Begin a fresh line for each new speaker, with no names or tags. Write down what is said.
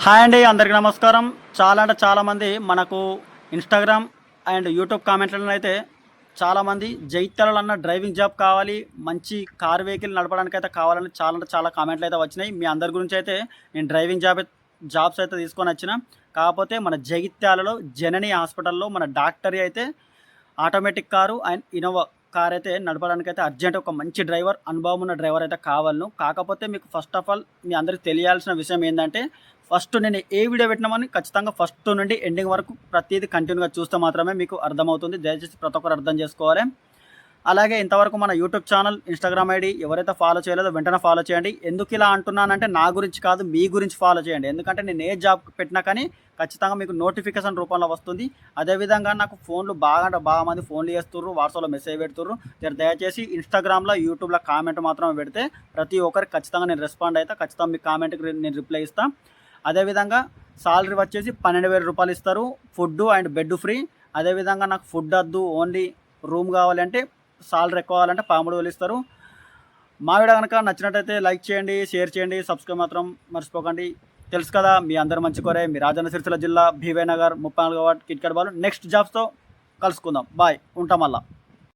Hi అండి, అందరికీ నమస్కారం. చాలా అంటే చాలామంది మనకు ఇన్స్టాగ్రామ్ అండ్ యూట్యూబ్ కామెంట్లలో అయితే చాలామంది జైత్యాలలో అన్న డ్రైవింగ్ జాబ్ కావాలి, మంచి కార్ వెహికల్ నడపడానికి అయితే కావాలని చాలా అంటే చాలా కామెంట్లు అయితే వచ్చినాయి. మీ అందరి గురించి అయితే నేను డ్రైవింగ్ జాబ్స్ అయితే తీసుకొని వచ్చిన. కాకపోతే మన జగిత్యాలలో జనని హాస్పిటల్లో మన డాక్టర్ అయితే automatic car and Innova car అయితే నడపడానికి అయితే అర్జెంట్ ఒక మంచి డ్రైవర్, అనుభవం ఉన్న డ్రైవర్ అయితే కావాలను. కాకపోతే మీకు ఫస్ట్ ఆఫ్ ఆల్ మీ అందరికి తెలియాల్సిన విషయం ఏంటంటే, ఫస్ట్ నేను ఏ వీడియో పెట్టినామని ఖచ్చితంగా ఫస్ట్ నుండి ఎండింగ్ వరకు ప్రతిదీ కంటిన్యూగా చూస్తే మాత్రమే మీకు అర్థమవుతుంది. దయచేసి ప్రతి ఒక్కరు అర్థం చేసుకోవాలి. అలాగే ఇంతవరకు మన యూట్యూబ్ ఛానల్, ఇన్స్టాగ్రామ్ ఐడి ఎవరైతే ఫాలో చేయలేదో వెంటనే ఫాలో చేయండి. ఎందుకు ఇలా అంటున్నానంటే నా గురించి కాదు, మీ గురించి ఫాలో చేయండి. ఎందుకంటే నేను ఏ జాబ్ పెట్టినా కానీ ఖచ్చితంగా మీకు నోటిఫికేషన్ రూపంలో వస్తుంది. అదేవిధంగా నాకు ఫోన్లు బాగా మంది ఫోన్లు చేస్తుర్రు, వాట్సాప్లో మెసేజ్ పెడుతుర్రు. దయచేసి ఇన్స్టాగ్రామ్లో, యూట్యూబ్లో కామెంట్ మాత్రం పెడితే ప్రతి ఒక్కరికి ఖచ్చితంగా నేను రెస్పాండ్ అవుతా. ఖచ్చితంగా మీ కామెంట్కి నేను రిప్లై ఇస్తాను. అదేవిధంగా సాలరీ వచ్చేసి 12,000 రూపాయలు ఇస్తారు, ఫుడ్ అండ్ బెడ్ ఫ్రీ. అదేవిధంగా నాకు ఫుడ్ వద్దు, ఓన్లీ రూమ్ కావాలంటే సాలరీ ఎక్కువ కావాలంటే 13,000 ఇస్తారు. మా వీడియో కనుక నచ్చినట్టయితే లైక్ చేయండి, షేర్ చేయండి, సబ్స్క్రైబ్ మాత్రం మర్చిపోకండి. తెలుసు కదా, మీ అందరు మంచి కోరే. మీ రాజన్న సిరిసిల్ల జిల్లా, భీవై Nagar, 34వ ward, KitKat ball. Next జాబ్స్తో కలుసుకుందాం. బాయ్, ఉంటాం మళ్ళా.